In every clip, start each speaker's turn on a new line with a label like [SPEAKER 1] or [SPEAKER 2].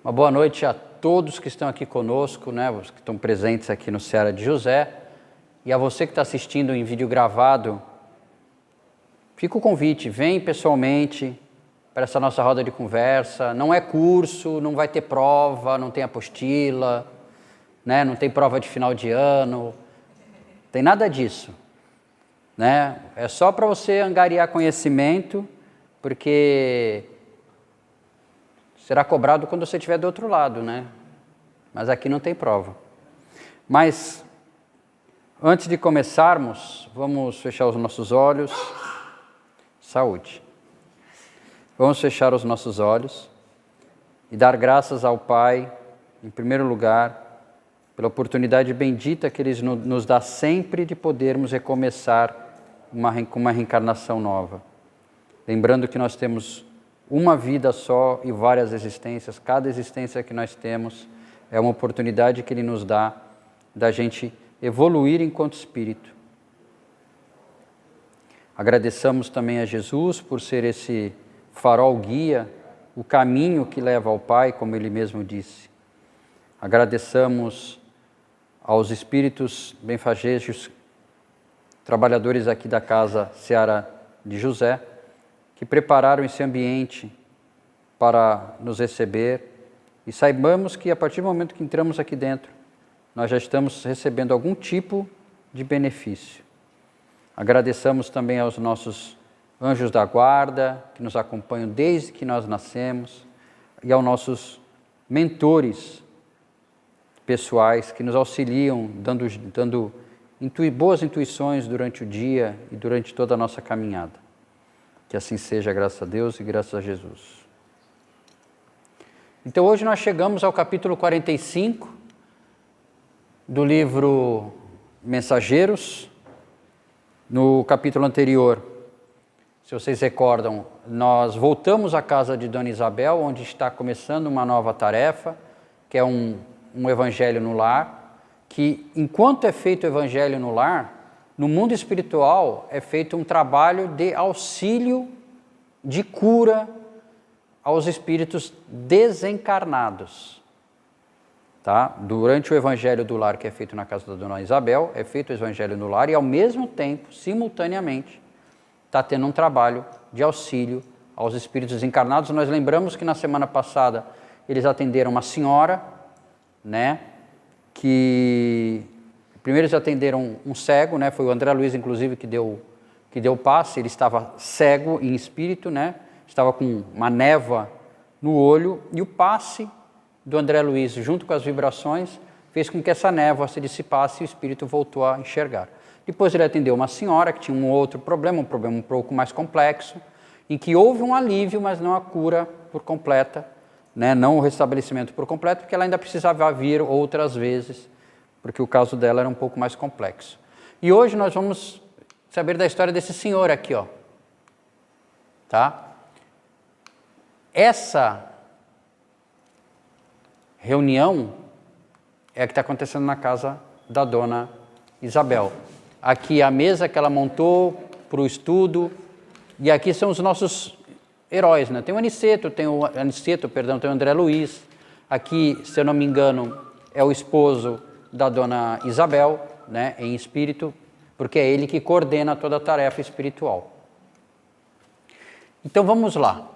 [SPEAKER 1] Uma boa noite a todos que estão aqui conosco, né, os que estão presentes aqui no Seara de José, e a você que está assistindo em vídeo gravado. Fica o convite, vem pessoalmente para essa nossa roda de conversa. Não é curso, não vai ter prova, não tem apostila, né, não tem prova de final de ano, tem nada disso, né? É só para você angariar conhecimento, porque será cobrado quando você estiver do outro lado, né? Mas aqui não tem prova. Mas, antes de começarmos, vamos fechar os nossos olhos. Saúde. Vamos fechar os nossos olhos e dar graças ao Pai, em primeiro lugar, pela oportunidade bendita que Ele nos dá sempre de podermos recomeçar com uma reencarnação nova. Lembrando que nós temos uma vida só e várias existências. Cada existência que nós temos é uma oportunidade que Ele nos dá da gente evoluir enquanto espírito. Agradeçamos também a Jesus por ser esse farol guia, o caminho que leva ao Pai, como Ele mesmo disse. Agradeçamos aos espíritos benfazejos, trabalhadores aqui da Casa Seara de José, que prepararam esse ambiente para nos receber, e saibamos que a partir do momento que entramos aqui dentro, nós já estamos recebendo algum tipo de benefício. Agradeçamos também aos nossos anjos da guarda, que nos acompanham desde que nós nascemos, e aos nossos mentores pessoais, que nos auxiliam, dando boas intuições durante o dia e durante toda a nossa caminhada. Que assim seja, graças a Deus e graças a Jesus. Então hoje nós chegamos ao capítulo 45 do livro Mensageiros. No capítulo anterior, se vocês recordam, nós voltamos à casa de Dona Isabel, onde está começando uma nova tarefa, que é um evangelho no lar, que enquanto é feito o evangelho no lar, no mundo espiritual é feito um trabalho de auxílio, de cura aos espíritos desencarnados. Tá? Durante o evangelho do lar que é feito na casa da Dona Isabel, é feito o evangelho no lar e ao mesmo tempo, simultaneamente, está tendo um trabalho de auxílio aos espíritos desencarnados. Nós lembramos que na semana passada eles atenderam uma senhora, né, que primeiro eles atenderam um cego, né? Foi o André Luiz, inclusive, que deu o passe. Ele estava cego em espírito, né? Estava com uma névoa no olho, e o passe do André Luiz, junto com as vibrações, fez com que essa névoa se dissipasse e o espírito voltou a enxergar. Depois ele atendeu uma senhora que tinha um outro problema, um problema um pouco mais complexo, em que houve um alívio, mas não a cura por completa, né? Não o restabelecimento por completo, porque ela ainda precisava vir outras vezes, porque o caso dela era um pouco mais complexo. E hoje nós vamos saber da história desse senhor aqui, ó. Tá? Essa reunião é a que está acontecendo na casa da Dona Isabel. Aqui a mesa que ela montou para o estudo, e aqui são os nossos heróis, né? Tem o Aniceto, tem o André Luiz. Aqui, se eu não me engano, é o esposo da Dona Isabel, né, em espírito, porque é ele que coordena toda a tarefa espiritual. Então vamos lá.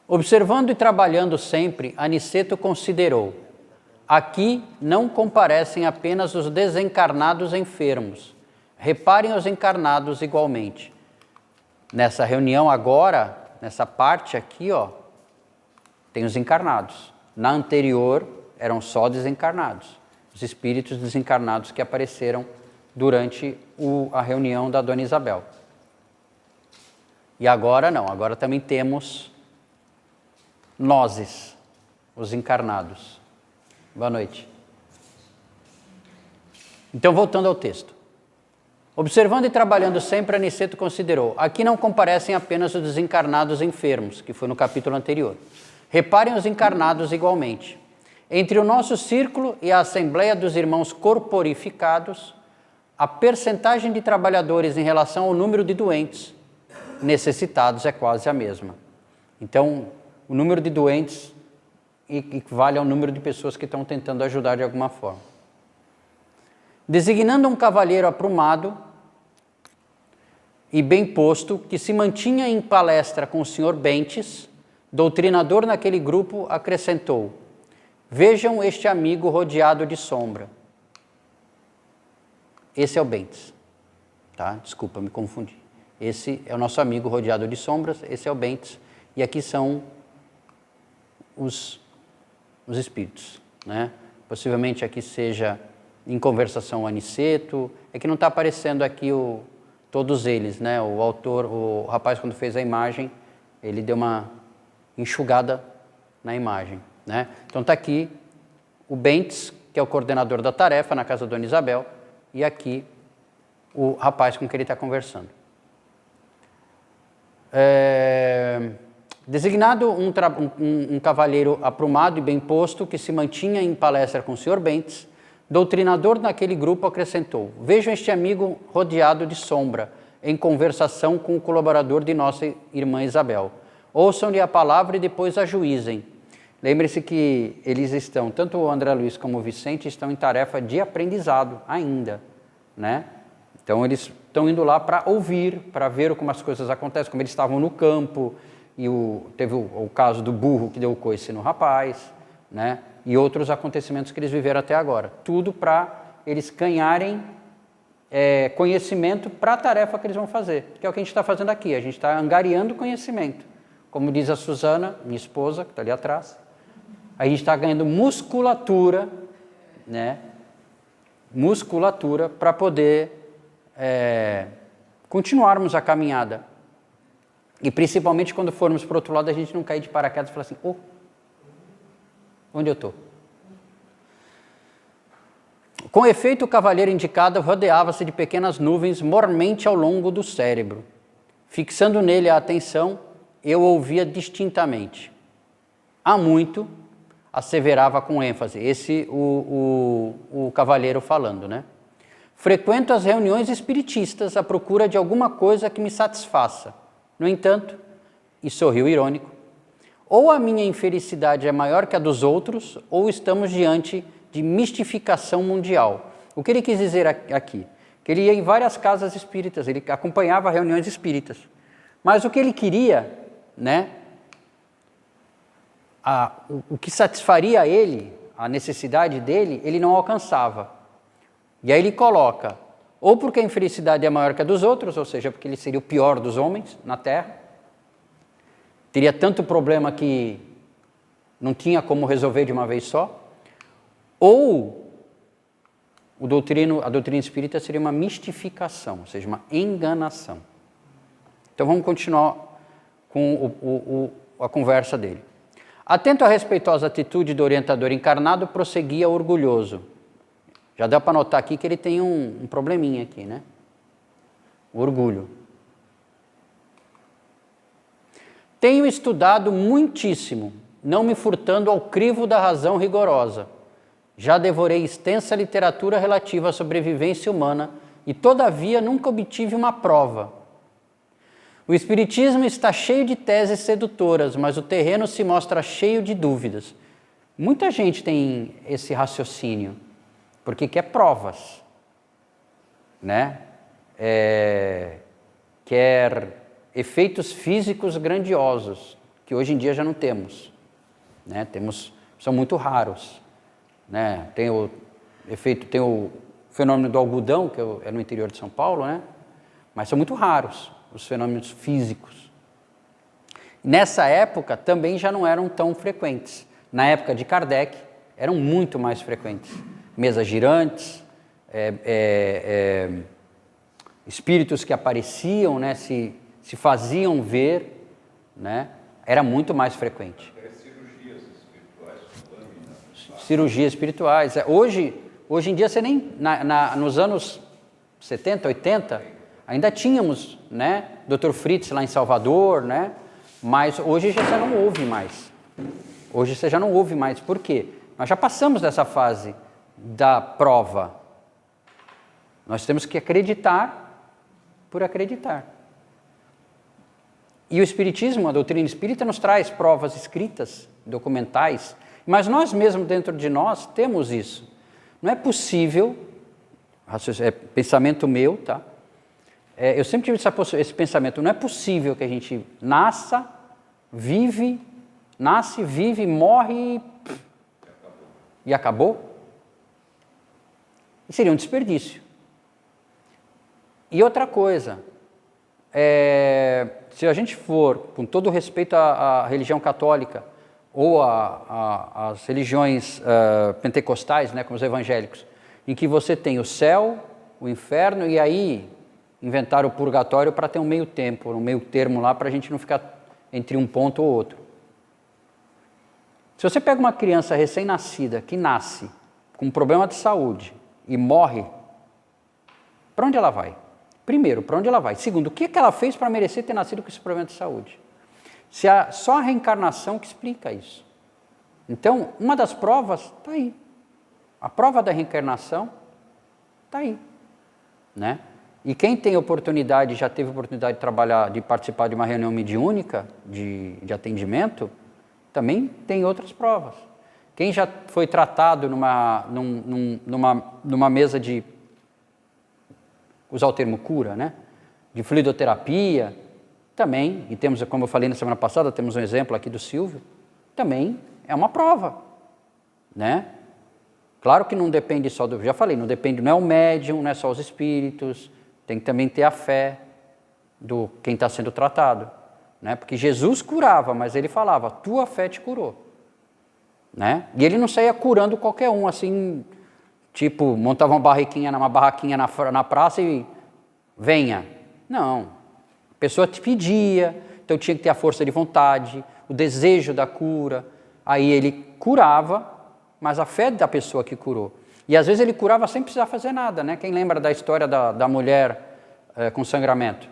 [SPEAKER 1] Observando e trabalhando sempre, Aniceto considerou: aqui não comparecem apenas os desencarnados enfermos, reparem os encarnados igualmente. Nessa reunião agora, nessa parte aqui, ó, tem os encarnados. Na anterior, eram só desencarnados, os espíritos desencarnados que apareceram durante a reunião da Dona Isabel. E agora não, agora também temos nós, os encarnados. Boa noite. Então, voltando ao texto. Observando e trabalhando sempre, Aniceto considerou: aqui não comparecem apenas os desencarnados enfermos, que foi no capítulo anterior. Reparem os encarnados igualmente. Entre o nosso círculo e a Assembleia dos Irmãos Corporificados, a percentagem de trabalhadores em relação ao número de doentes necessitados é quase a mesma. Então, o número de doentes equivale ao número de pessoas que estão tentando ajudar de alguma forma. Designando um cavalheiro aprumado e bem posto, que se mantinha em palestra com o Sr. Bentes, doutrinador naquele grupo, acrescentou: vejam este amigo rodeado de sombra. Esse é o Bentes. Tá? Desculpa, me confundi. Esse é o nosso amigo rodeado de sombras, esse é o Bentes, e aqui são os espíritos, né? Possivelmente aqui seja em conversação Aniceto, é que não está aparecendo aqui todos eles, né? O autor, o rapaz quando fez a imagem, ele deu uma enxugada na imagem, né? Então está aqui o Bentes, que é o coordenador da tarefa na casa da Dona Isabel, e aqui o rapaz com quem ele está conversando. Designado um cavalheiro aprumado e bem posto, que se mantinha em palestra com o Sr. Bentes, doutrinador naquele grupo, acrescentou: vejam este amigo rodeado de sombra, em conversação com o colaborador de nossa irmã Isabel. Ouçam-lhe a palavra e depois ajuizem. Lembre-se que eles estão, tanto o André Luiz como o Vicente, estão em tarefa de aprendizado ainda, né? Então eles estão indo lá para ouvir, para ver como as coisas acontecem, como eles estavam no campo, e teve o caso do burro que deu o coice no rapaz, né? E outros acontecimentos que eles viveram até agora. Tudo para eles ganharem conhecimento para a tarefa que eles vão fazer, que é o que a gente está fazendo aqui. A gente está angariando conhecimento. Como diz a Suzana, minha esposa, que está ali atrás, a gente está ganhando musculatura, né? Musculatura para poder continuarmos a caminhada. E principalmente quando formos para o outro lado, a gente não cair de paraquedas e falar assim: onde eu estou? Com efeito, o cavaleiro indicado rodeava-se de pequenas nuvens mormente ao longo do cérebro. Fixando nele a atenção, eu ouvia distintamente. Há muito, asseverava com ênfase, o cavalheiro falando, né? Frequento as reuniões espiritistas à procura de alguma coisa que me satisfaça. No entanto, e sorriu irônico, ou a minha infelicidade é maior que a dos outros, ou estamos diante de mistificação mundial. O que ele quis dizer aqui? Que ele ia em várias casas espíritas, ele acompanhava reuniões espíritas. Mas o que ele queria, né? O que satisfaria ele, a necessidade dele, ele não alcançava. E aí ele coloca, ou porque a infelicidade é maior que a dos outros, ou seja, porque ele seria o pior dos homens na Terra, teria tanto problema que não tinha como resolver de uma vez só, ou a doutrina espírita seria uma mistificação, ou seja, uma enganação. Então vamos continuar com a conversa dele. Atento à respeitosa atitude do orientador encarnado, prosseguia orgulhoso. Já dá para notar aqui que ele tem um probleminha aqui, né? O orgulho. Tenho estudado muitíssimo, não me furtando ao crivo da razão rigorosa. Já devorei extensa literatura relativa à sobrevivência humana e, todavia, nunca obtive uma prova. O Espiritismo está cheio de teses sedutoras, mas o terreno se mostra cheio de dúvidas. Muita gente tem esse raciocínio, porque quer provas, né? Quer efeitos físicos grandiosos, que hoje em dia já não temos, né? São muito raros, né? Tem o fenômeno do algodão, que é no interior de São Paulo, né? Mas são muito raros os fenômenos físicos. Nessa época também já não eram tão frequentes. Na época de Kardec eram muito mais frequentes. Mesas girantes, espíritos que apareciam, né, se faziam ver, né, era muito mais frequente.
[SPEAKER 2] Cirurgias espirituais.
[SPEAKER 1] Cirurgias espirituais. Hoje em dia, você nem nos anos 70, 80, ainda tínhamos, né, Dr. Fritz lá em Salvador, né, mas hoje já você não ouve mais. Hoje você já não ouve mais. Por quê? Nós já passamos dessa fase da prova. Nós temos que acreditar por acreditar. E o Espiritismo, a doutrina espírita, nos traz provas escritas, documentais, mas nós mesmos, dentro de nós, temos isso. Não é possível, é pensamento meu, tá? Eu sempre tive esse pensamento, não é possível que a gente nasce, vive, morre e acabou. Seria um desperdício. E outra coisa, se a gente for, com todo respeito à religião católica, ou às religiões pentecostais, né, como os evangélicos, em que você tem o céu, o inferno, e aí inventaram o purgatório para ter um meio tempo, um meio termo lá, para a gente não ficar entre um ponto ou outro. Se você pega uma criança recém-nascida, que nasce com um problema de saúde e morre, para onde ela vai? Primeiro, para onde ela vai? Segundo, o que ela fez para merecer ter nascido com esse problema de saúde? Só a reencarnação que explica isso. Então, uma das provas está aí. A prova da reencarnação está aí, né? E quem tem oportunidade, já teve oportunidade de trabalhar, de participar de uma reunião mediúnica, de atendimento, também tem outras provas. Quem já foi tratado numa mesa de, usar o termo cura, né? De fluidoterapia, também, e temos, como eu falei na semana passada, temos um exemplo aqui do Silvio, também é uma prova, né? Claro que não depende só do, já falei, não é o médium, não é só os espíritos, tem que também ter a fé do quem está sendo tratado, né? Porque Jesus curava, mas ele falava, tua fé te curou, né? E ele não saía curando qualquer um, assim, tipo, montava uma barraquinha na praça e venha. Não. A pessoa te pedia, então tinha que ter a força de vontade, o desejo da cura. Aí ele curava, mas a fé da pessoa que curou. E às vezes ele curava sem precisar fazer nada, né? Quem lembra da história da mulher com sangramento?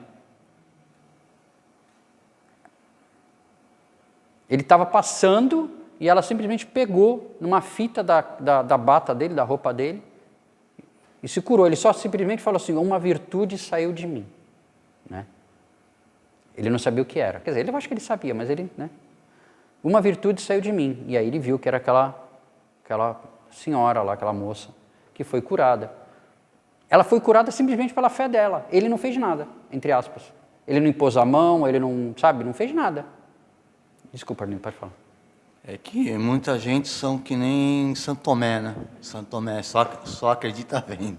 [SPEAKER 1] Ele estava passando e ela simplesmente pegou numa fita da bata dele, da roupa dele, e se curou. Ele só simplesmente falou assim, uma virtude saiu de mim, né? Ele não sabia o que era. Quer dizer, eu acho que ele sabia, mas ele, né? Uma virtude saiu de mim. E aí ele viu que era aquela senhora lá, aquela moça, que foi curada. Ela foi curada simplesmente pela fé dela. Ele não fez nada, entre aspas. Ele não impôs a mão, ele não, sabe, não fez nada. Desculpa, Arlindo, pode falar.
[SPEAKER 3] É que muita gente são que nem Santo Tomé, né? Santo Tomé só acredita vendo.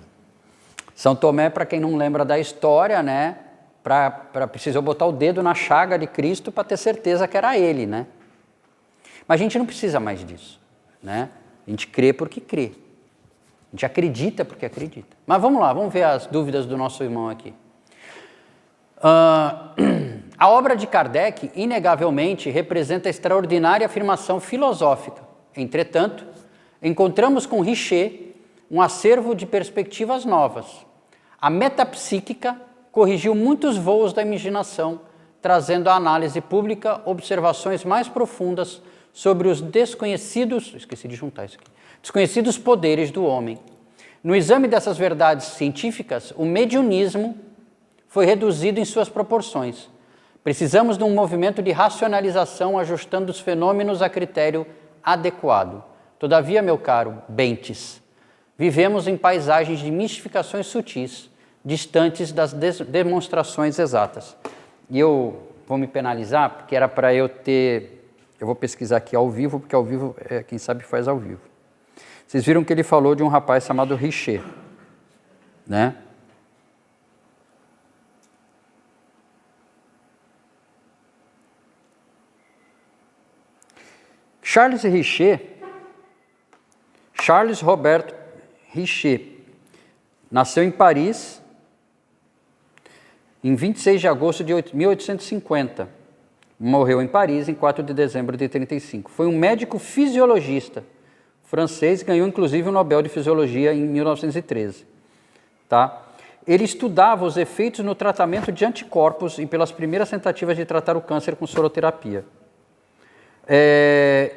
[SPEAKER 1] São Tomé, para quem não lembra da história, né? Precisou botar o dedo na chaga de Cristo para ter certeza que era ele, né? Mas a gente não precisa mais disso, né? A gente crê porque crê. A gente acredita porque acredita. Mas vamos lá, vamos ver as dúvidas do nosso irmão aqui. A obra de Kardec, inegavelmente, representa extraordinária afirmação filosófica. Entretanto, encontramos com Richer um acervo de perspectivas novas. A metapsíquica corrigiu muitos voos da imaginação, trazendo à análise pública observações mais profundas sobre os desconhecidos poderes do homem. No exame dessas verdades científicas, o mediunismo foi reduzido em suas proporções. Precisamos de um movimento de racionalização ajustando os fenômenos a critério adequado. Todavia, meu caro Bentes, vivemos em paisagens de mistificações sutis, distantes das demonstrações exatas. E eu vou me penalizar, porque era para eu ter... Eu vou pesquisar aqui ao vivo, porque ao vivo, quem sabe faz ao vivo. Vocês viram que ele falou de um rapaz chamado Richer, né? Charles Robert Richer, nasceu em Paris em 26 de agosto de 1850. Morreu em Paris em 4 de dezembro de 1935. Foi um médico fisiologista francês, ganhou inclusive o Nobel de Fisiologia em 1913. Tá? Ele estudava os efeitos no tratamento de anticorpos e pelas primeiras tentativas de tratar o câncer com soroterapia.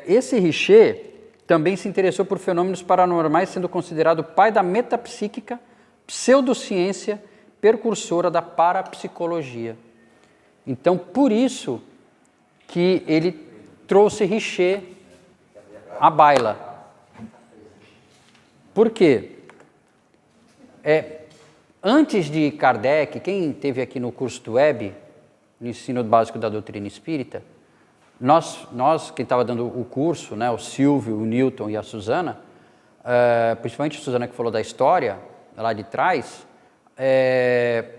[SPEAKER 1] Esse Richer também se interessou por fenômenos paranormais, sendo considerado o pai da metapsíquica, pseudociência, precursora da parapsicologia. Então, por isso que ele trouxe Richer à baila. Por quê? Antes de Kardec, quem esteve aqui no curso do Web, no ensino básico da doutrina espírita, nós quem estava dando o curso, né, o Silvio, o Newton e a Suzana, principalmente a Suzana que falou da história, lá de trás,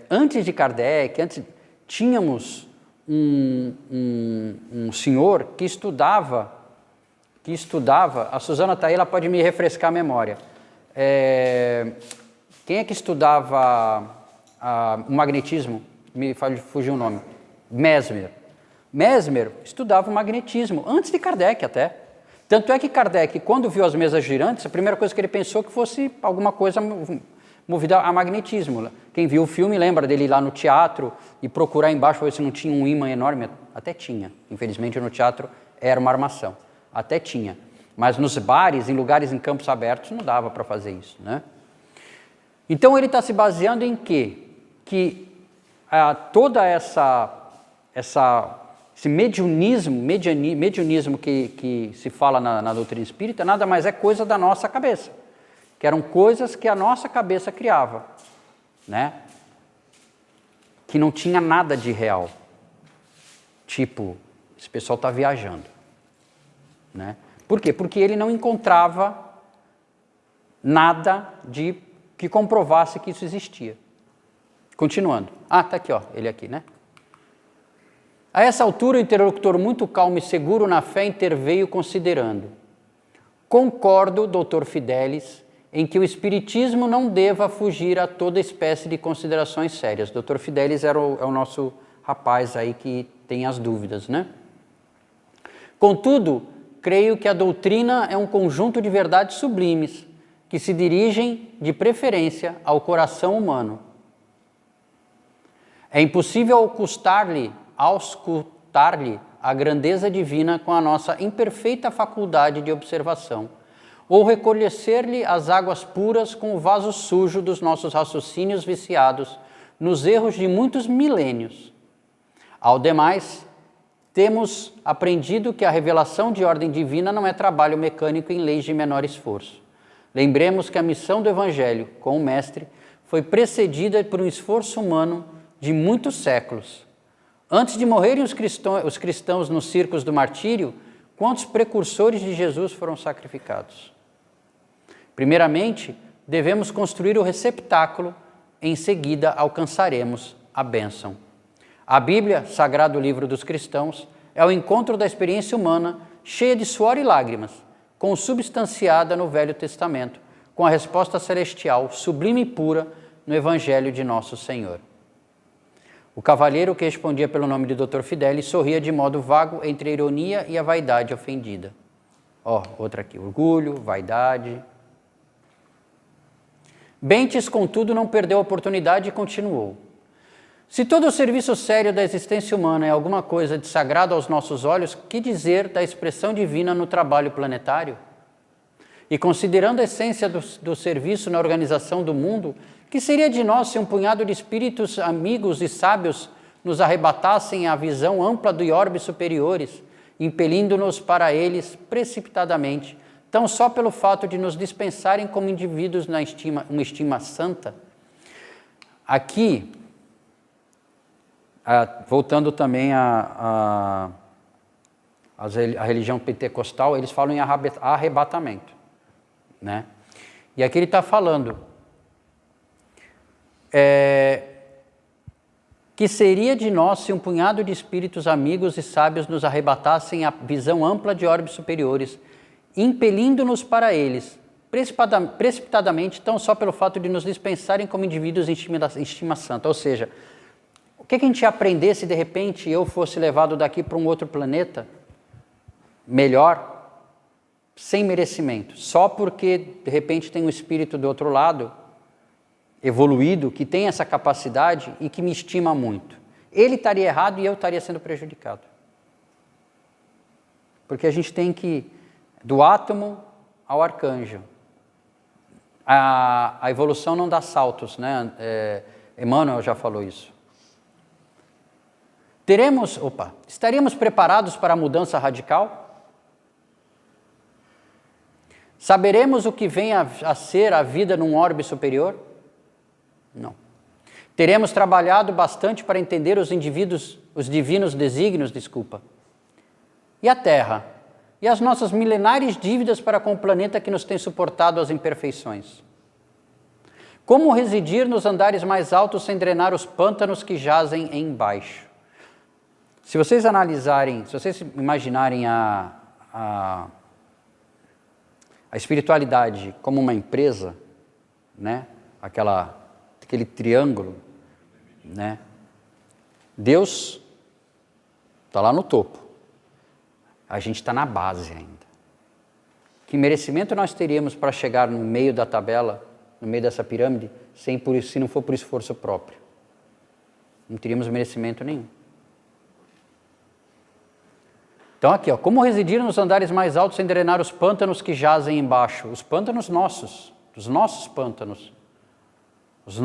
[SPEAKER 1] antes de Kardec, tínhamos um senhor que estudava, a Suzana está aí, ela pode me refrescar a memória. Quem é que estudava o magnetismo? Me fugiu o nome. Mesmer. Mesmer estudava o magnetismo, antes de Kardec até. Tanto é que Kardec, quando viu as mesas girantes, a primeira coisa que ele pensou que fosse alguma coisa movida a magnetismo. Quem viu o filme lembra dele ir lá no teatro e procurar embaixo para ver se não tinha um ímã enorme. Até tinha. Infelizmente no teatro era uma armação. Até tinha. Mas nos bares, em lugares em campos abertos, não dava para fazer isso, né? Então ele está se baseando em quê? Que toda esse mediunismo que se fala na doutrina espírita nada mais é coisa da nossa cabeça, que eram coisas que a nossa cabeça criava, né? Que não tinha nada de real. Tipo, esse pessoal está viajando, né? Por quê? Porque ele não encontrava nada que comprovasse que isso existia. Continuando. Tá aqui, ele aqui, né? A essa altura, o interlocutor, muito calmo e seguro na fé, interveio considerando: concordo, doutor Fidelis, em que o espiritismo não deva fugir a toda espécie de considerações sérias. Doutor Fidelis é o nosso rapaz aí que tem as dúvidas, né? Contudo, creio que a doutrina é um conjunto de verdades sublimes que se dirigem, de preferência, ao coração humano. É impossível auscultar-lhe a grandeza divina com a nossa imperfeita faculdade de observação, ou reconhecer-lhe as águas puras com o vaso sujo dos nossos raciocínios viciados nos erros de muitos milênios. Ao demais, temos aprendido que a revelação de ordem divina não é trabalho mecânico em leis de menor esforço. Lembremos que a missão do Evangelho, com o Mestre, foi precedida por um esforço humano de muitos séculos. Antes de morrerem os cristãos nos circos do martírio, quantos precursores de Jesus foram sacrificados? Primeiramente, devemos construir o receptáculo, em seguida alcançaremos a bênção. A Bíblia, sagrado livro dos cristãos, é o encontro da experiência humana, cheia de suor e lágrimas, consubstanciada no Velho Testamento, com a resposta celestial, sublime e pura, no Evangelho de Nosso Senhor. O cavalheiro, que respondia pelo nome de Dr. Fidelis, sorria de modo vago entre a ironia e a vaidade ofendida. Outra aqui, orgulho, vaidade. Bentes, contudo, não perdeu a oportunidade e continuou: se todo o serviço sério da existência humana é alguma coisa de sagrado aos nossos olhos, que dizer da expressão divina no trabalho planetário? E considerando a essência do serviço na organização do mundo, que seria de nós se um punhado de espíritos amigos e sábios nos arrebatassem a visão ampla de orbes superiores, impelindo-nos para eles precipitadamente, tão só pelo fato de nos dispensarem como indivíduos uma estima santa? Aqui, voltando também à religião pentecostal, eles falam em arrebatamento, né? E aqui ele está falando que seria de nós se um punhado de espíritos amigos e sábios nos arrebatassem a visão ampla de orbes superiores, impelindo-nos para eles precipitadamente, tão só pelo fato de nos dispensarem como indivíduos em estima santa. Ou seja, o que a gente ia aprender se de repente eu fosse levado daqui para um outro planeta melhor, sem merecimento, só porque de repente tem um espírito do outro lado, evoluído, que tem essa capacidade e que me estima muito? Ele estaria errado e eu estaria sendo prejudicado. Porque a gente tem que, do átomo ao arcanjo, a evolução não dá saltos, né? Emmanuel já falou isso. Estaríamos preparados para a mudança radical? Saberemos o que vem a ser a vida num orbe superior? Não. Teremos trabalhado bastante para entender os divinos desígnios, E a Terra? E as nossas milenares dívidas para com o planeta que nos tem suportado as imperfeições? Como residir nos andares mais altos sem drenar os pântanos que jazem embaixo? Se vocês analisarem, se vocês imaginarem a espiritualidade como uma empresa, né? Aquele triângulo, né? Deus está lá no topo, a gente está na base ainda. Que merecimento nós teríamos para chegar no meio da tabela, no meio dessa pirâmide, se não for por esforço próprio? Não teríamos merecimento nenhum. Então aqui, como residir nos andares mais altos sem drenar os pântanos que jazem embaixo? Os pântanos nossos, os nossos pântanos, as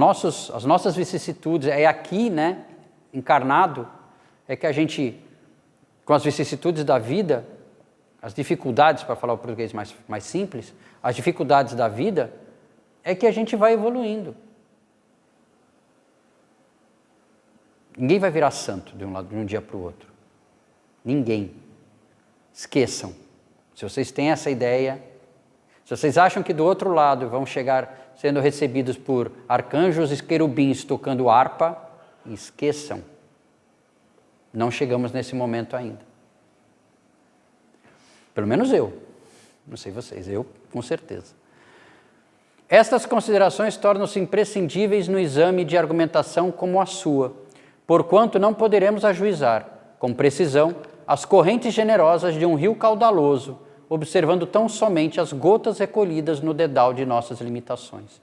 [SPEAKER 1] nossas vicissitudes. É aqui, né, encarnado, é que a gente, com as vicissitudes da vida, as dificuldades, para falar o português mais simples, as dificuldades da vida, é que a gente vai evoluindo. Ninguém vai virar santo de um dia para o outro. Ninguém. Esqueçam. Se vocês têm essa ideia, se vocês acham que do outro lado vão chegar sendo recebidos por arcanjos e querubins tocando harpa, esqueçam. Não chegamos nesse momento ainda. Pelo menos eu. Não sei vocês, eu com certeza. Estas considerações tornam-se imprescindíveis no exame de argumentação como a sua, porquanto não poderemos ajuizar, com precisão, as correntes generosas de um rio caudaloso, observando tão somente as gotas recolhidas no dedal de nossas limitações.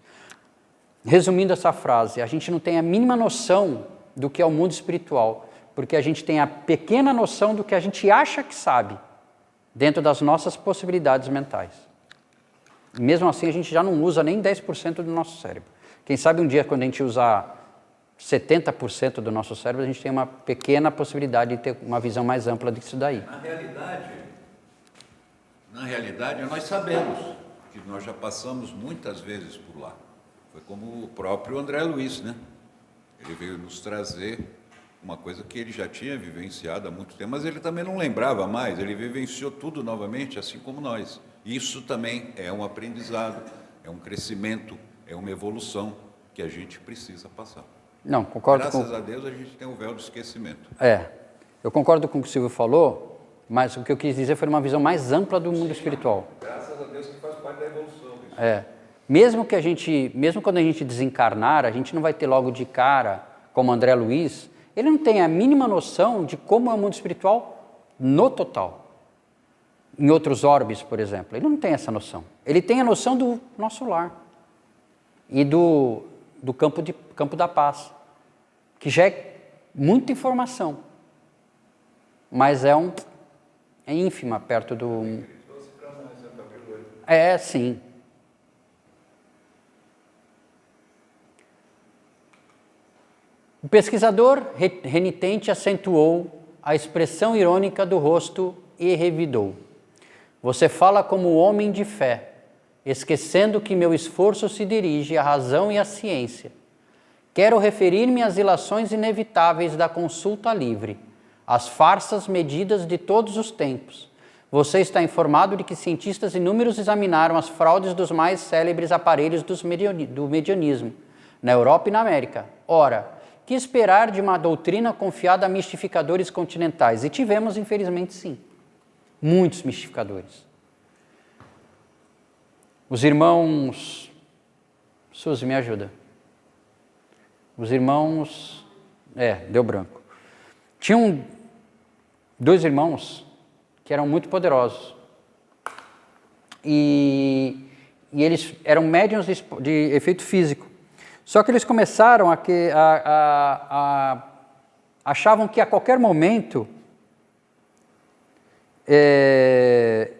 [SPEAKER 1] Resumindo essa frase, a gente não tem a mínima noção do que é o mundo espiritual, porque a gente tem a pequena noção do que a gente acha que sabe, dentro das nossas possibilidades mentais. Mesmo assim, a gente já não usa nem 10% do nosso cérebro. Quem sabe um dia, quando a gente usar 70% do nosso cérebro, a gente tem uma pequena possibilidade de ter uma visão mais ampla disso daí.
[SPEAKER 2] Na realidade, nós sabemos que nós já passamos muitas vezes por lá. Foi como o próprio André Luiz, né? Ele veio nos trazer uma coisa que ele já tinha vivenciado há muito tempo, mas ele também não lembrava mais, ele vivenciou tudo novamente, assim como nós. Isso também é um aprendizado, é um crescimento, é uma evolução que a gente precisa passar.
[SPEAKER 1] Não, concordo.
[SPEAKER 2] Graças a Deus a gente tem o véu do esquecimento.
[SPEAKER 1] Eu concordo com o que o Silvio falou, mas o que eu quis dizer foi uma visão mais ampla do mundo espiritual.
[SPEAKER 2] Graças a Deus que faz parte da evolução. Isso.
[SPEAKER 1] Mesmo quando a gente desencarnar, a gente não vai ter logo de cara, como André Luiz, ele não tem a mínima noção de como é o mundo espiritual no total. Em outros orbes, por exemplo, ele não tem essa noção. Ele tem a noção do nosso lar e do campo da paz, que já é muita informação, mas é ínfima perto do... Sim. O pesquisador renitente acentuou a expressão irônica do rosto e revidou: você fala como homem de fé, esquecendo que meu esforço se dirige à razão e à ciência. Quero referir-me às ilações inevitáveis da consulta livre, às farsas medidas de todos os tempos. Você está informado de que cientistas inúmeros examinaram as fraudes dos mais célebres aparelhos do medianismo, na Europa e na América. Ora, que esperar de uma doutrina confiada a mistificadores continentais? E tivemos, infelizmente, sim, muitos mistificadores. Os irmãos... Suzy, me ajuda. Os irmãos... deu branco. Tinham 2 irmãos que eram muito poderosos. E eles eram médiuns de efeito físico. Só que eles começaram achavam que a qualquer momento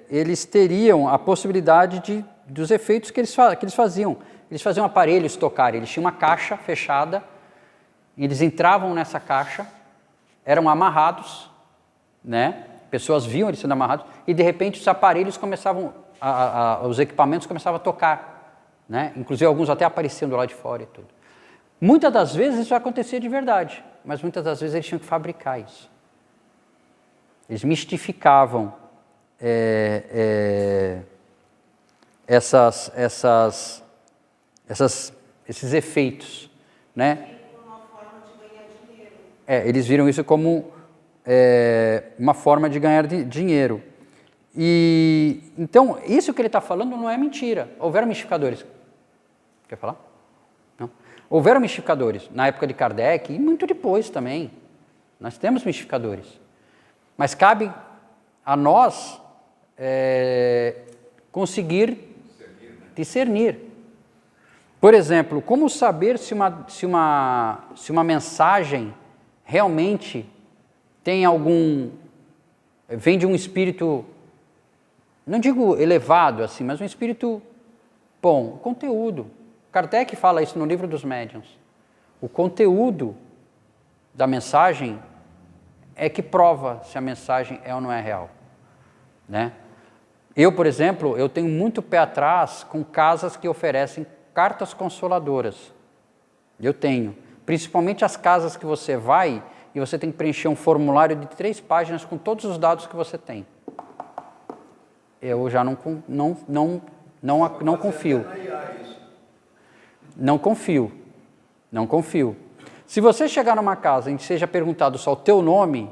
[SPEAKER 1] eles teriam a possibilidade dos efeitos que eles faziam. Eles faziam aparelhos tocarem, eles tinham uma caixa fechada, e eles entravam nessa caixa eram amarrados, né? Pessoas viam eles sendo amarrados e de repente os aparelhos começavam, os equipamentos começavam a tocar, né? Inclusive alguns até apareciam do lado de fora e tudo. Muitas das vezes isso acontecia de verdade, mas muitas das vezes eles tinham que fabricar isso. Eles mistificavam esses efeitos, né?
[SPEAKER 4] Uma forma de ganhar dinheiro.
[SPEAKER 1] Eles viram isso como uma forma de ganhar dinheiro. E então, isso que ele está falando não é mentira. Houveram mistificadores. Quer falar? Não. Houveram mistificadores na época de Kardec e muito depois também. Nós temos mistificadores. Mas cabe a nós conseguir discernir. Por exemplo, como saber se uma mensagem realmente tem vem de um espírito, não digo elevado assim, mas um espírito bom, conteúdo. Kardec fala isso no Livro dos Médiuns. O conteúdo da mensagem é que prova se a mensagem é ou não é real, né? Eu, por exemplo, eu tenho muito pé atrás com casas que oferecem cartas consoladoras. Eu tenho. Principalmente as casas que você vai e você tem que preencher um formulário de 3 páginas com todos os dados que você tem. Eu já não confio. Não confio. Se você chegar numa casa em que seja perguntado só o teu nome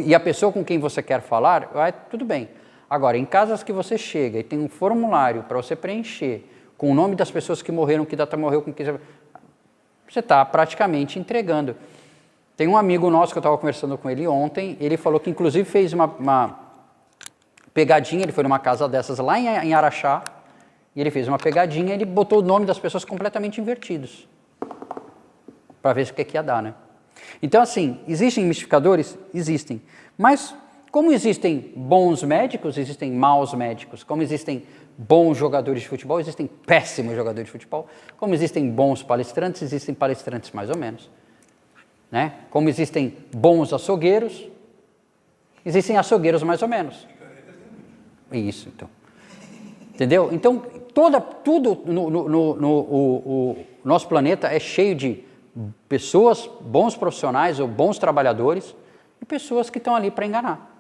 [SPEAKER 1] e a pessoa com quem você quer falar, tudo bem. Agora, em casas que você chega e tem um formulário para você preencher com o nome das pessoas que morreram, que data morreu, com que você está praticamente entregando. Tem um amigo nosso que eu estava conversando com ele ontem, ele falou que inclusive fez uma pegadinha, ele foi numa casa dessas lá em Araxá, e ele fez uma pegadinha, ele botou o nome das pessoas completamente invertidos, para ver o que ia dar, né? Então, assim, existem mistificadores? Existem. Mas, como existem bons médicos, existem maus médicos. Como existem bons jogadores de futebol, existem péssimos jogadores de futebol. Como existem bons palestrantes, existem palestrantes mais ou menos, né? Como existem bons açougueiros, existem açougueiros mais ou menos. Isso, então. Entendeu? Então, tudo no nosso planeta é cheio de pessoas, bons profissionais ou bons trabalhadores e pessoas que estão ali para enganar.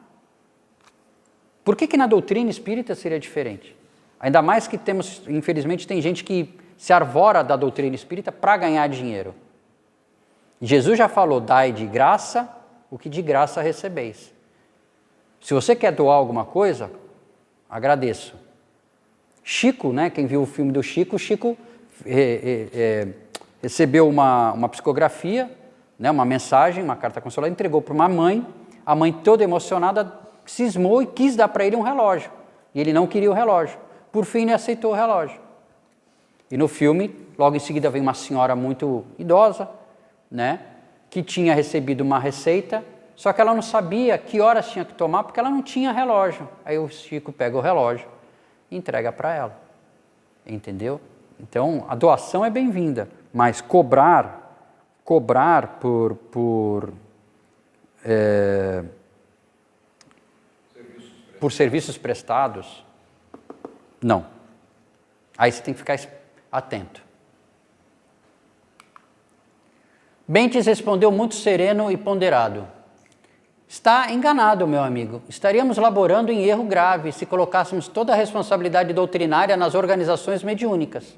[SPEAKER 1] Por que na doutrina espírita seria diferente? Ainda mais que infelizmente, tem gente que se arvora da doutrina espírita para ganhar dinheiro. Jesus já falou, dai de graça o que de graça recebeis. Se você quer doar alguma coisa, agradeço. Chico, né, quem viu o filme do Chico recebeu uma psicografia, né, uma mensagem, uma carta consolada, entregou para uma mãe, a mãe toda emocionada cismou e quis dar para ele um relógio, e ele não queria o relógio, por fim ele aceitou o relógio. E no filme, logo em seguida vem uma senhora muito idosa, né, que tinha recebido uma receita, só que ela não sabia que horas tinha que tomar, porque ela não tinha relógio. Aí o Chico pega o relógio e entrega para ela, entendeu? Então, a doação é bem-vinda, mas cobrar por serviços prestados, não. Aí você tem que ficar atento. Bentes respondeu muito sereno e ponderado. Está enganado, meu amigo. Estaríamos laborando em erro grave se colocássemos toda a responsabilidade doutrinária nas organizações mediúnicas.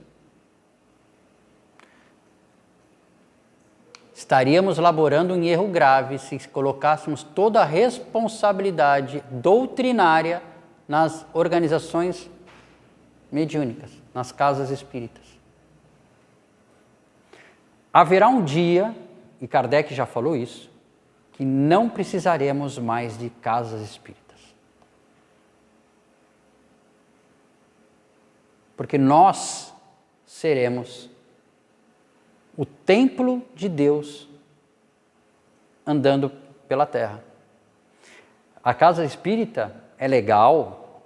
[SPEAKER 1] Estaríamos laborando em erro grave se colocássemos toda a responsabilidade doutrinária nas organizações mediúnicas, nas casas espíritas. Haverá um dia, e Kardec já falou isso, que não precisaremos mais de casas espíritas. Porque nós seremos o templo de Deus andando pela terra. A casa espírita é legal,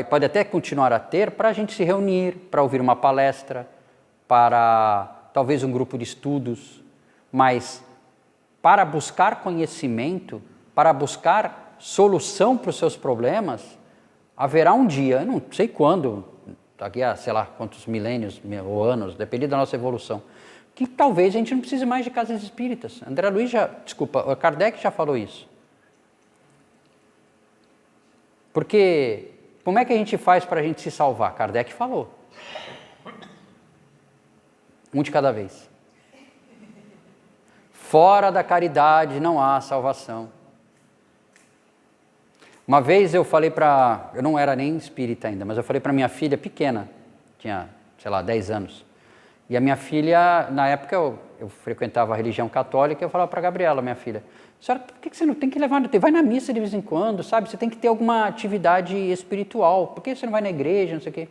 [SPEAKER 1] pode até continuar a ter para a gente se reunir, para ouvir uma palestra, para talvez um grupo de estudos, mas para buscar conhecimento, para buscar solução para os seus problemas, haverá um dia, eu não sei quando, daqui a sei lá quantos milênios ou anos, dependendo da nossa evolução, que talvez a gente não precise mais de casas espíritas. Kardec já falou isso. Porque como é que a gente faz para a gente se salvar? Kardec falou. Um de cada vez. Fora da caridade não há salvação. Uma vez eu falei eu não era nem espírita ainda, mas eu falei para minha filha pequena, tinha, sei lá, 10 anos. E a minha filha, na época eu frequentava a religião católica, eu falava para a Gabriela, minha filha, senhora, por que você não tem que levar, vai na missa de vez em quando, sabe? Você tem que ter alguma atividade espiritual, por que você não vai na igreja, não sei o quê?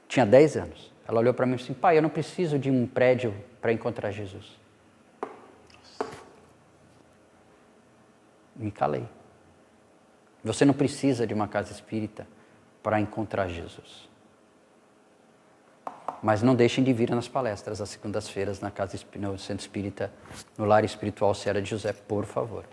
[SPEAKER 1] Tinha 10 anos. Ela olhou para mim e disse, pai, eu não preciso de um prédio para encontrar Jesus. Me calei. Você não precisa de uma casa espírita para encontrar Jesus. Mas não deixem de vir nas palestras às segundas-feiras no Centro Espírita, no Lar Espiritual Serra de José, por favor.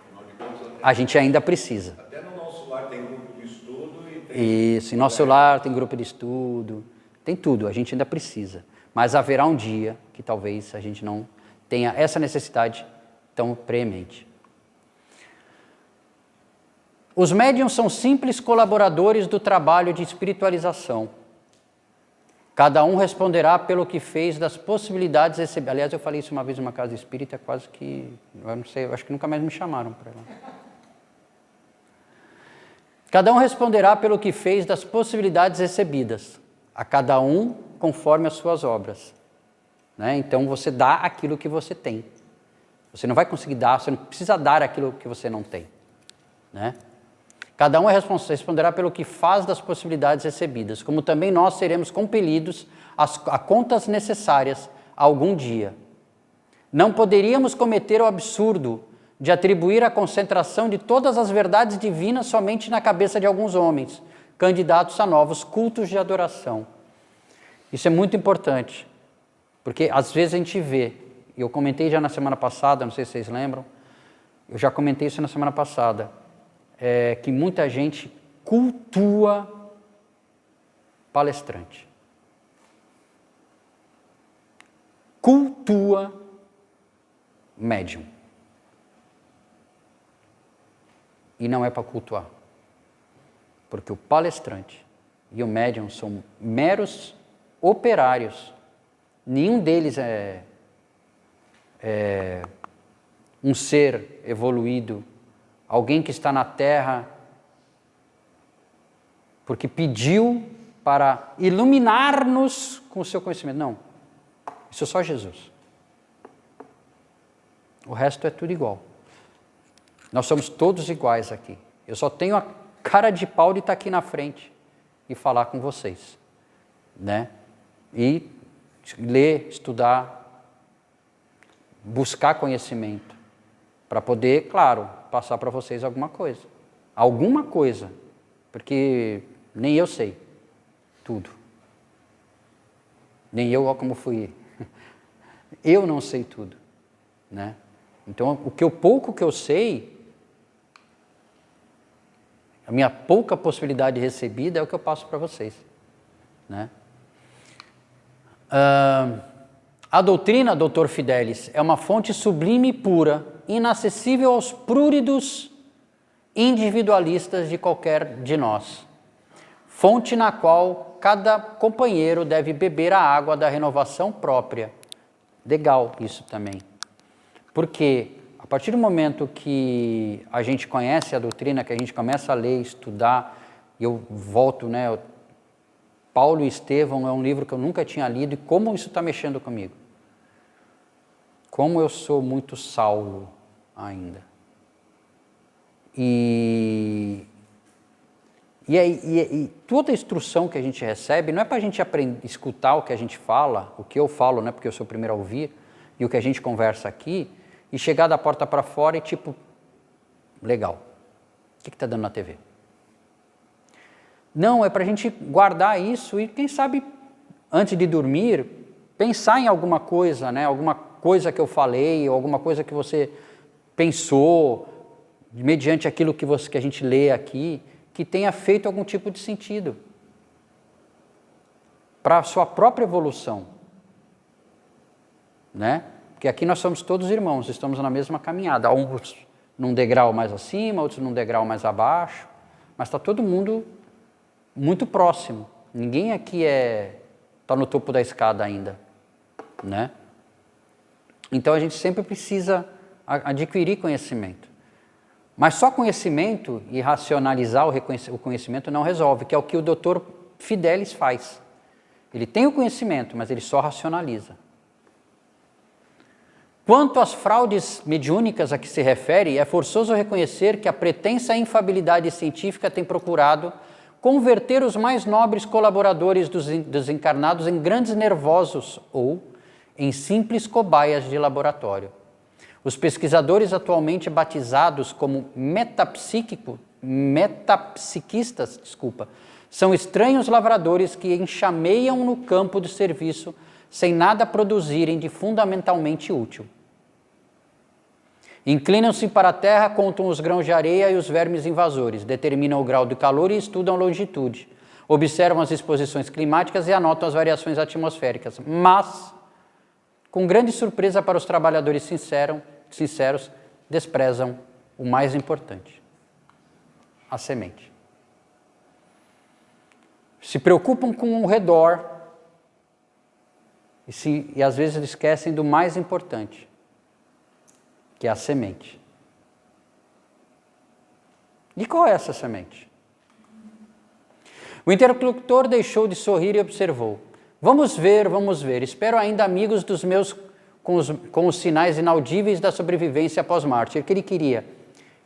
[SPEAKER 1] A gente ainda precisa.
[SPEAKER 2] Até no nosso lar tem grupo de estudo e tem...
[SPEAKER 1] Isso, em nosso lar tem grupo de estudo, tem tudo, a gente ainda precisa. Mas haverá um dia que talvez a gente não tenha essa necessidade tão preemente. Os médiuns são simples colaboradores do trabalho de espiritualização. Cada um responderá pelo que fez das possibilidades recebidas. Aliás, eu falei isso uma vez numa casa espírita, quase que, eu não sei, eu acho que nunca mais me chamaram para lá. Cada um responderá pelo que fez das possibilidades recebidas, a cada um conforme as suas obras. Né? Então, você dá aquilo que você tem. Você não vai conseguir dar, você não precisa dar aquilo que você não tem. Né? Cada um responderá pelo que faz das possibilidades recebidas, como também nós seremos compelidos a contas necessárias algum dia. Não poderíamos cometer o absurdo de atribuir a concentração de todas as verdades divinas somente na cabeça de alguns homens, candidatos a novos cultos de adoração. Isso é muito importante, porque às vezes a gente vê, eu comentei já na semana passada, não sei se vocês lembram, eu já comentei isso na semana passada, que muita gente cultua palestrante. Cultua médium. E não é para cultuar. Porque o palestrante e o médium são meros operários. Nenhum deles é um ser evoluído, alguém que está na Terra porque pediu para iluminar-nos com o seu conhecimento. Não, isso é só Jesus. O resto é tudo igual. Nós somos todos iguais aqui. Eu só tenho a cara de pau de estar aqui na frente e falar com vocês. Né? E ler, estudar, buscar conhecimento, para poder, claro, passar para vocês alguma coisa. Alguma coisa, porque nem eu sei tudo. Nem eu, ó como fui. Eu não sei tudo. Né? Então, pouco que eu sei, a minha pouca possibilidade recebida é o que eu passo para vocês. Né? A doutrina, Dr. Fidelis, é uma fonte sublime e pura, inacessível aos pruridos individualistas de qualquer de nós. Fonte na qual cada companheiro deve beber a água da renovação própria. Legal isso também. Porque a partir do momento que a gente conhece a doutrina, que a gente começa a ler, estudar, e eu volto, né? Paulo e Estevão é um livro que eu nunca tinha lido, e como isso está mexendo comigo. Como eu sou muito Saulo ainda. E toda a instrução que a gente recebe não é para a gente aprender, escutar o que a gente fala, o que eu falo, né, porque eu sou o primeiro a ouvir, e o que a gente conversa aqui, e chegar da porta para fora e tipo, legal, o que está dando na TV? Não, é para a gente guardar isso e, quem sabe, antes de dormir, pensar em alguma coisa, né, alguma coisa que eu falei, ou alguma coisa que você pensou, mediante aquilo que a gente lê aqui, que tenha feito algum tipo de sentido para a sua própria evolução, né? Porque aqui nós somos todos irmãos, estamos na mesma caminhada, uns num degrau mais acima, outros num degrau mais abaixo, mas está todo mundo muito próximo. Ninguém aqui está no topo da escada ainda, né? Então a gente sempre precisa adquirir conhecimento. Mas só conhecimento e racionalizar o conhecimento não resolve, que é o que o Dr. Fidelis faz. Ele tem o conhecimento, mas ele só racionaliza. Quanto às fraudes mediúnicas a que se refere, é forçoso reconhecer que a pretensa infabilidade científica tem procurado converter os mais nobres colaboradores dos encarnados em grandes nervosos ou em simples cobaias de laboratório. Os pesquisadores atualmente batizados como metapsiquistas, são estranhos lavradores que enxameiam no campo de serviço sem nada produzirem de fundamentalmente útil. Inclinam-se para a terra, contam os grãos de areia e os vermes invasores, determinam o grau de calor e estudam a longitude, observam as exposições climáticas e anotam as variações atmosféricas, mas, com grande surpresa para os trabalhadores sinceros, desprezam o mais importante, a semente. Se preocupam com o redor e às vezes esquecem do mais importante, que é a semente. E qual é essa semente? O interlocutor deixou de sorrir e observou. Vamos ver, espero ainda amigos dos meus com os sinais inaudíveis da sobrevivência pós-mártir, que ele queria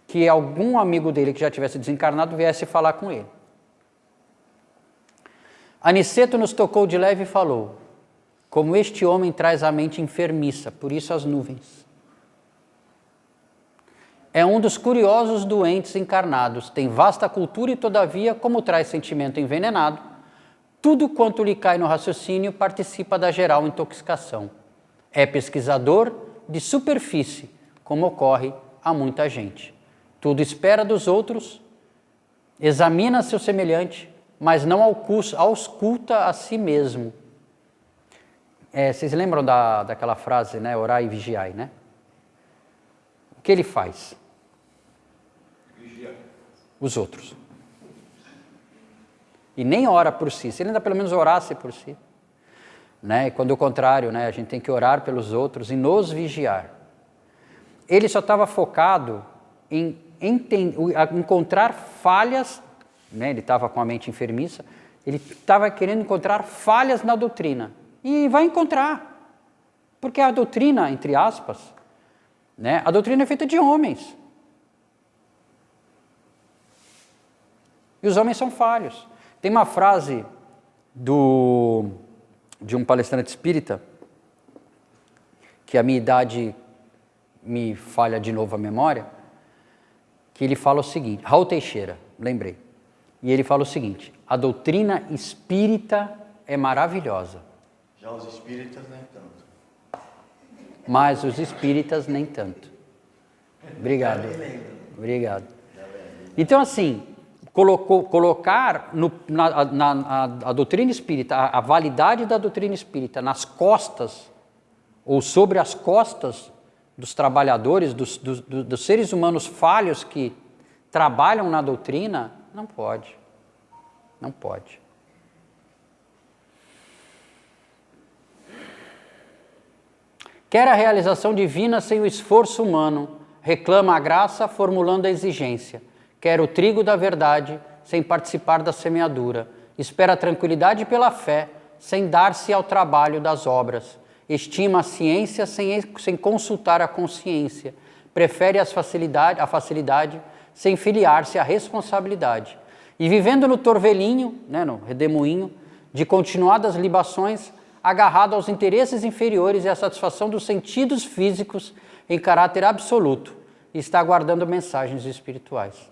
[SPEAKER 1] que algum amigo dele que já tivesse desencarnado viesse falar com ele. Aniceto nos tocou de leve e falou, como este homem traz a mente enfermiça, por isso as nuvens. É um dos curiosos doentes encarnados, tem vasta cultura e todavia, como traz sentimento envenenado, tudo quanto lhe cai no raciocínio participa da geral intoxicação. É pesquisador de superfície, como ocorre a muita gente. Tudo espera dos outros, examina seu semelhante, mas não ausculta a si mesmo. Vocês lembram daquela frase, né? Orai e vigiai, né? O que ele faz? Vigia. Os outros. E nem ora por si. Se ele ainda pelo menos orasse por si. Né? E quando o contrário, né? A gente tem que orar pelos outros e nos vigiar. Ele só estava focado em encontrar falhas, né? Ele estava com a mente enfermiça, ele estava querendo encontrar falhas na doutrina. E vai encontrar. Porque a doutrina, entre aspas, né? A doutrina é feita de homens. E os homens são falhos. Tem uma frase de um palestrante espírita, que a minha idade me falha de novo a memória, que ele fala o seguinte, Raul Teixeira, lembrei, e ele fala o seguinte, a doutrina espírita é maravilhosa.
[SPEAKER 3] Já os espíritas nem tanto.
[SPEAKER 1] Mas os espíritas nem tanto. Obrigado. Obrigado. Então, assim, colocar a doutrina espírita, a validade da doutrina espírita nas costas, ou sobre as costas dos trabalhadores, dos seres humanos falhos que trabalham na doutrina, não pode. Não pode. Quer a realização divina sem o esforço humano, reclama a graça formulando a exigência. Quer o trigo da verdade sem participar da semeadura. Espera a tranquilidade pela fé sem dar-se ao trabalho das obras. Estima a ciência sem consultar a consciência. Prefere a facilidade sem filiar-se à responsabilidade. E vivendo no torvelinho, né, no redemoinho, de continuadas libações, agarrado aos interesses inferiores e à satisfação dos sentidos físicos em caráter absoluto, e está aguardando mensagens espirituais.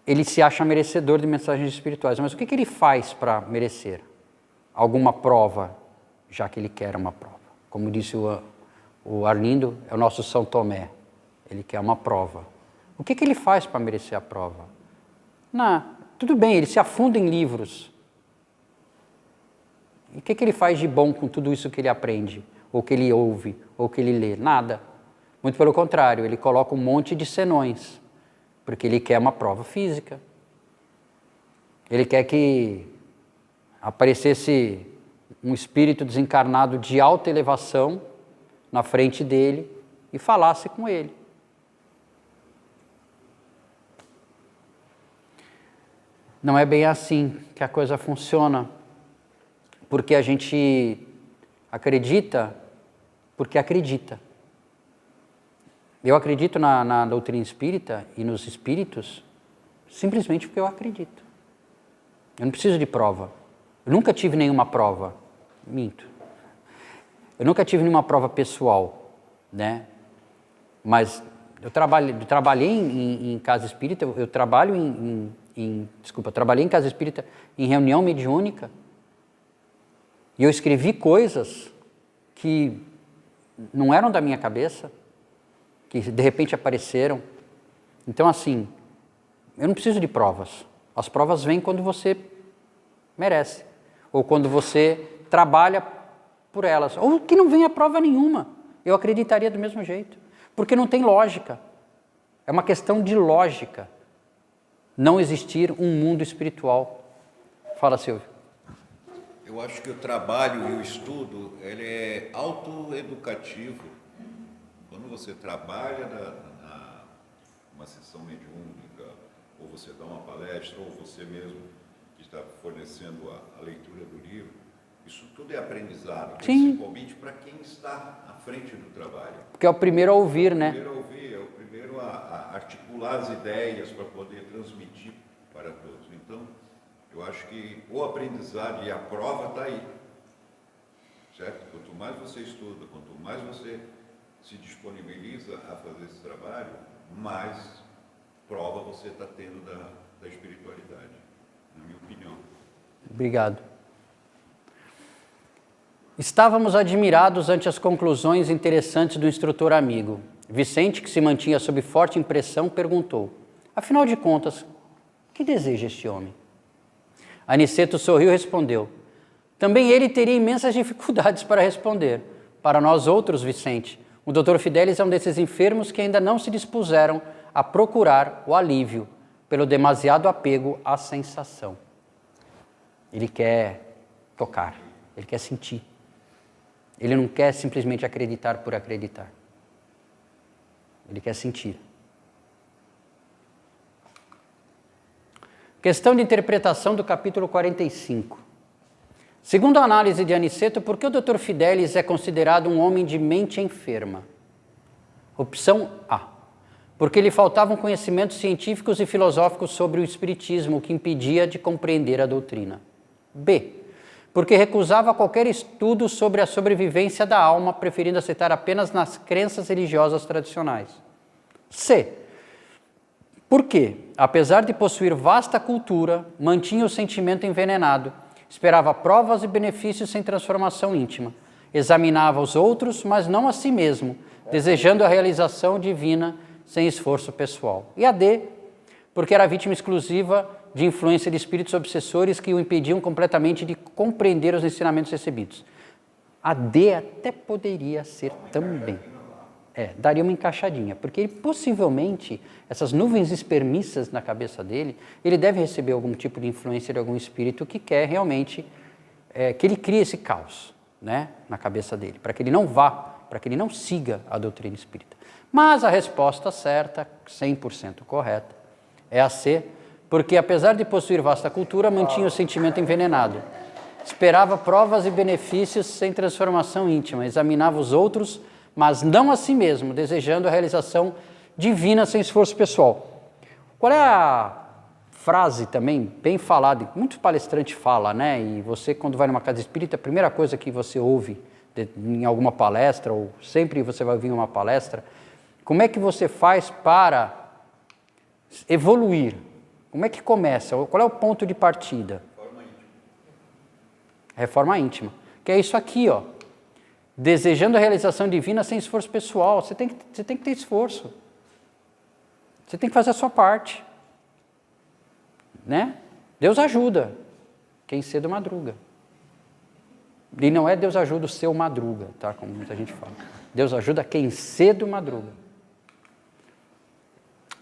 [SPEAKER 1] Ele se acha merecedor de mensagens espirituais, mas o que ele faz para merecer? Alguma prova já que ele quer uma prova. Como disse o Arlindo, é o nosso São Tomé. Ele quer uma prova. O que ele faz para merecer a prova? Não, tudo bem, ele se afunda em livros. E o que ele faz de bom com tudo isso que ele aprende, ou que ele ouve, ou que ele lê? Nada. Muito pelo contrário, ele coloca um monte de senões, porque ele quer uma prova física. Ele quer que aparecesse um espírito desencarnado de alta elevação na frente dele e falasse com ele. Não é bem assim que a coisa funciona, porque a gente acredita porque acredita. Eu acredito na doutrina espírita e nos espíritos simplesmente porque eu acredito. Eu não preciso de prova. Eu nunca tive nenhuma prova. Minto. Eu nunca tive nenhuma prova pessoal, né? Mas eu trabalhei em casa espírita, eu trabalho trabalhei em casa espírita em reunião mediúnica e eu escrevi coisas que não eram da minha cabeça, que de repente apareceram. Então, assim, eu não preciso de provas. As provas vêm quando você merece, ou quando você trabalha por elas, ou que não venha prova nenhuma. Eu acreditaria do mesmo jeito, porque não tem lógica. É uma questão de lógica não existir um mundo espiritual. Fala, Silvio.
[SPEAKER 2] Eu acho que o trabalho e o estudo, ele é autoeducativo. Quando você trabalha numa sessão mediúnica, ou você dá uma palestra, ou você mesmo que está fornecendo a leitura do livro, isso tudo é aprendizado, principalmente para quem está à frente do trabalho.
[SPEAKER 1] Porque é o primeiro a ouvir, né?
[SPEAKER 2] É o primeiro a ouvir, é o primeiro a articular as ideias para poder transmitir para todos. Então, eu acho que o aprendizado e a prova está aí, certo? Quanto mais você estuda, quanto mais você se disponibiliza a fazer esse trabalho, mais prova você está tendo da espiritualidade, na minha opinião.
[SPEAKER 1] Obrigado. Estávamos admirados ante as conclusões interessantes do instrutor amigo. Vicente, que se mantinha sob forte impressão, perguntou: afinal de contas, o que deseja este homem? Aniceto sorriu e respondeu: também ele teria imensas dificuldades para responder. Para nós outros, Vicente, o Dr. Fidelis é um desses enfermos que ainda não se dispuseram a procurar o alívio pelo demasiado apego à sensação. Ele quer tocar, ele quer sentir. Ele não quer simplesmente acreditar por acreditar. Ele quer sentir. Questão de interpretação do capítulo 45. Segundo a análise de Aniceto, por que o Dr. Fidelis é considerado um homem de mente enferma? Opção A. Porque lhe faltavam conhecimentos científicos e filosóficos sobre o espiritismo, o que impedia de compreender a doutrina. B. Porque recusava qualquer estudo sobre a sobrevivência da alma, preferindo aceitar apenas nas crenças religiosas tradicionais. C. Porque, apesar de possuir vasta cultura, mantinha o sentimento envenenado, esperava provas e benefícios sem transformação íntima, examinava os outros, mas não a si mesmo, desejando a realização divina sem esforço pessoal. E a D. Porque era vítima exclusiva de influência de espíritos obsessores que o impediam completamente de compreender os ensinamentos recebidos. A D até poderia ser também. Daria uma encaixadinha, porque ele, possivelmente, essas nuvens espermissas na cabeça dele, ele deve receber algum tipo de influência de algum espírito que quer realmente que ele crie esse caos, né, na cabeça dele, para que ele não vá, para que ele não siga a doutrina espírita. Mas a resposta certa, 100% correta, é a C, porque apesar de possuir vasta cultura, mantinha o sentimento envenenado. Esperava provas e benefícios sem transformação íntima, examinava os outros, mas não a si mesmo, desejando a realização divina sem esforço pessoal. Qual é a frase também bem falada, muito palestrante fala, né? E você, quando vai numa casa espírita, a primeira coisa que você ouve em alguma palestra, ou sempre você vai ouvir uma palestra, como é que você faz para evoluir? Como é que começa? Qual é o ponto de partida? Reforma íntima. que é isso aqui, ó. Desejando a realização divina sem esforço pessoal. Você tem que ter esforço. Você tem que fazer a sua parte. Né? Deus ajuda quem cedo madruga. E não é Deus ajuda o seu madruga, tá? Como muita gente fala. Deus ajuda quem cedo madruga.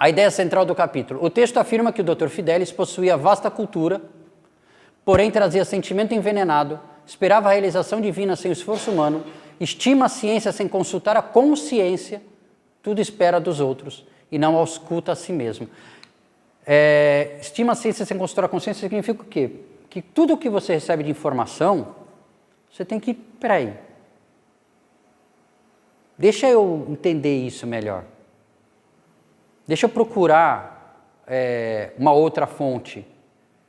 [SPEAKER 1] A ideia central do capítulo. O texto afirma que o Dr. Fidelis possuía vasta cultura, porém trazia sentimento envenenado, esperava a realização divina sem o esforço humano, estima a ciência sem consultar a consciência, tudo espera dos outros e não ausculta a si mesmo. Estima a ciência sem consultar a consciência significa o quê? Que tudo o que você recebe de informação, você tem que, peraí, deixa eu entender isso melhor. Deixa eu procurar uma outra fonte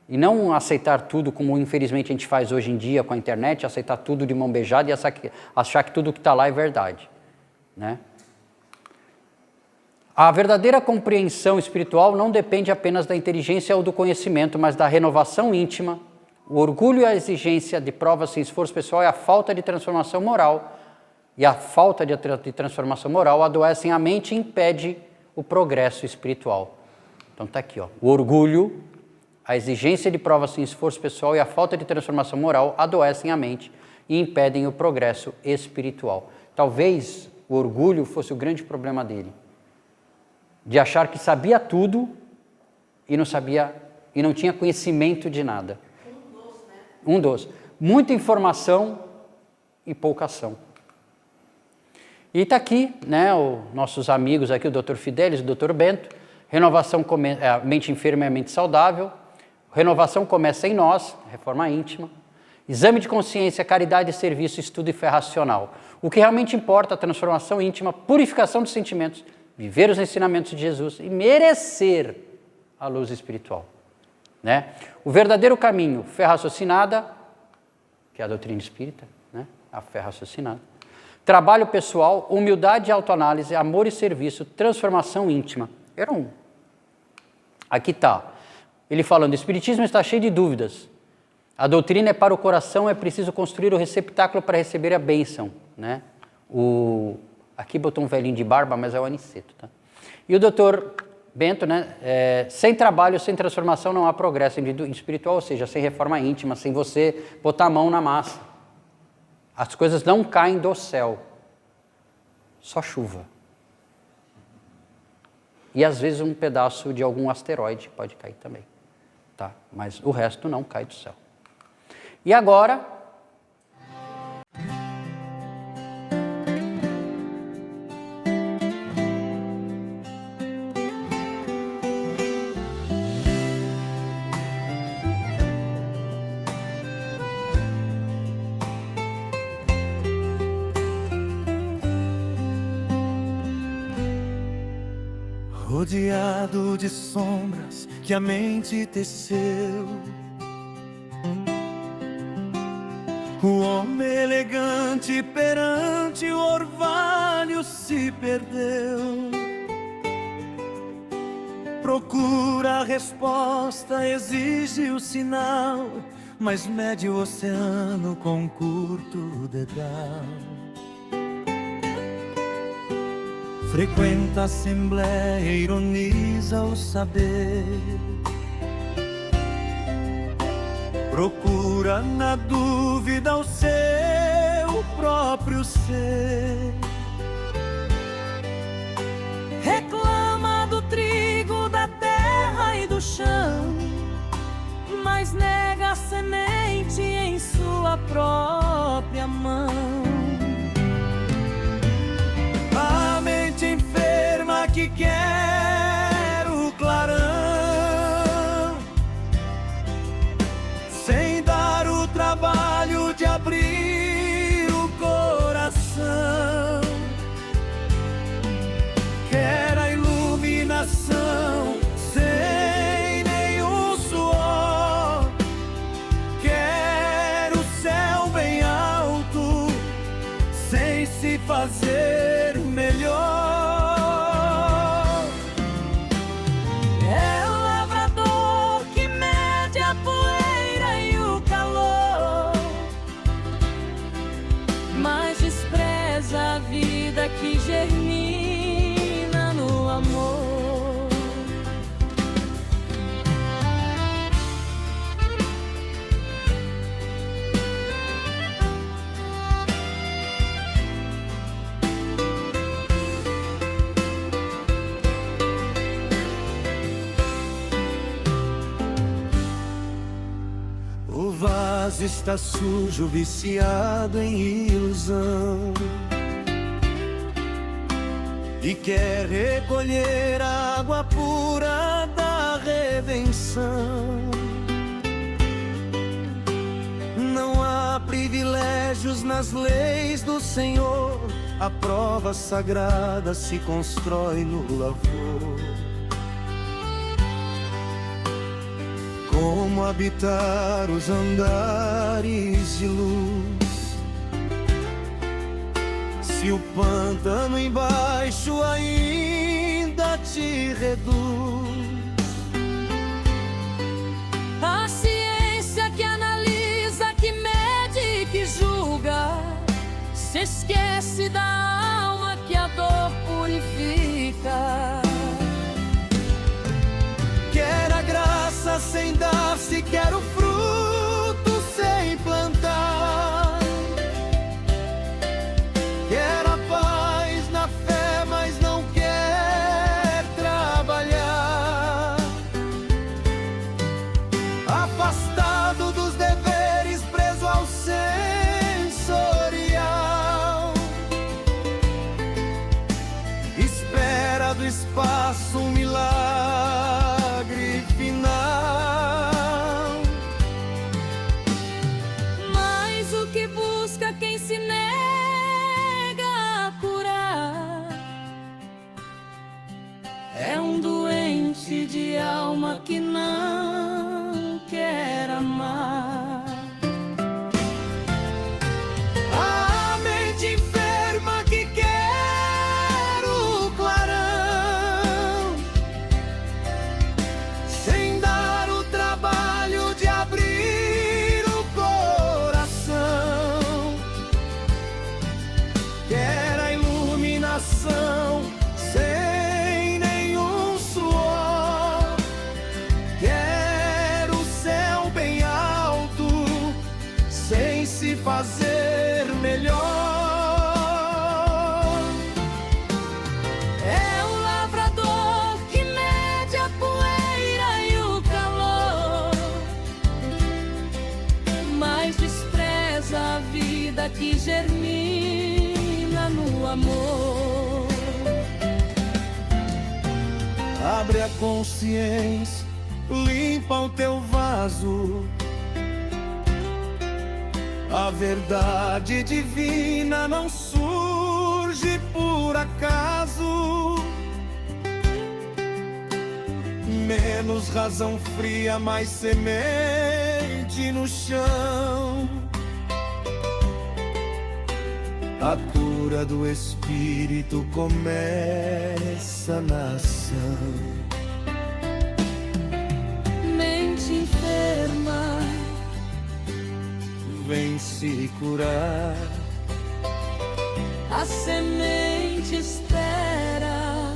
[SPEAKER 1] e não aceitar tudo como infelizmente a gente faz hoje em dia com a internet, aceitar tudo de mão beijada e achar que tudo que está lá é verdade. Né? A verdadeira compreensão espiritual não depende apenas da inteligência ou do conhecimento, mas da renovação íntima, o orgulho e a exigência de provas sem esforço pessoal e a falta de transformação moral. E a falta de transformação moral adoecem a mente e impede o progresso espiritual. Então está aqui, ó. O orgulho, a exigência de provas sem esforço pessoal e a falta de transformação moral adoecem a mente e impedem o progresso espiritual. Talvez o orgulho fosse o grande problema dele, de achar que sabia tudo e não tinha conhecimento de nada. Um dos. Muita informação e pouca ação. E está aqui, né, nossos amigos aqui, o Dr. Fidelis, o Dr. Bento, renovação, mente enferma e a mente saudável, renovação começa em nós, reforma íntima, exame de consciência, caridade, serviço, estudo e fé racional. O que realmente importa, a transformação íntima, purificação dos sentimentos, viver os ensinamentos de Jesus e merecer a luz espiritual. Né? O verdadeiro caminho, fé raciocinada, que é a doutrina espírita, né? A fé raciocinada. Trabalho pessoal, humildade e autoanálise, amor e serviço, transformação íntima. Aqui está. Ele falando, o Espiritismo está cheio de dúvidas. A doutrina é para o coração, é preciso construir o receptáculo para receber a bênção. Né? Aqui botou um velhinho de barba, mas é o Aniceto. Tá? E o doutor Bento, né? Sem trabalho, sem transformação não há progresso espiritual, ou seja, sem reforma íntima, sem você botar a mão na massa. As coisas não caem do céu, só chuva. E às vezes um pedaço de algum asteroide pode cair também. Tá? Mas o resto não cai do céu. E agora...
[SPEAKER 5] Rodeado de sombras que a mente teceu, o homem elegante perante o orvalho se perdeu. Procura a resposta, exige o sinal, mas mede o oceano com um curto dedal. Frequenta a assembleia, ironiza o saber, procura na dúvida o seu próprio ser. Reclama do trigo, da terra e do chão, mas nega a semente em sua própria mão. A mente enferma que quer o clarão, sem dar o trabalho de abrir o coração, quer a iluminação sem nenhum suor, quer o céu bem alto sem se fazer melhor. mas está sujo, viciado em ilusão, e quer recolher a água pura da redenção. Não há privilégios nas leis do Senhor, a prova sagrada se constrói no lavor. Como habitar os andares de luz, se o pântano embaixo ainda te reduz?
[SPEAKER 6] A ciência que analisa, que mede, que julga, se esquece da alma que a dor purifica.
[SPEAKER 5] Quer a graça sem dar, se quer o fruto sem plantar. Quer a paz na fé, mas não quer trabalhar. Afastado dos deveres, preso ao sensorial, espera do espaço um milagre final.
[SPEAKER 6] Mas o que busca quem se nega a curar é um doente de alma que não quer amar.
[SPEAKER 5] A mente enferma que quer o clarão, sem dar o trabalho de abrir o coração. Quer a iluminação sem nenhum suor. Quer o céu bem alto sem se fazer melhor.
[SPEAKER 6] É o lavrador que mede a poeira e o calor, mas despreza a vida que germina no amor.
[SPEAKER 5] Abre a consciência, limpa o teu vaso. A verdade divina não surge por acaso. Menos razão fria, mais semente no chão. A cura do espírito começa na ação.
[SPEAKER 6] Mente enferma,
[SPEAKER 5] Vem se curar.
[SPEAKER 6] a semente espera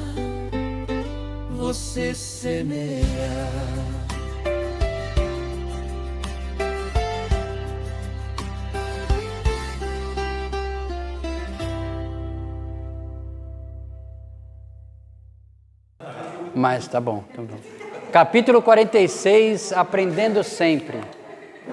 [SPEAKER 5] Você semeia.
[SPEAKER 1] Mas tá bom, tá bom. Capítulo 46, aprendendo sempre.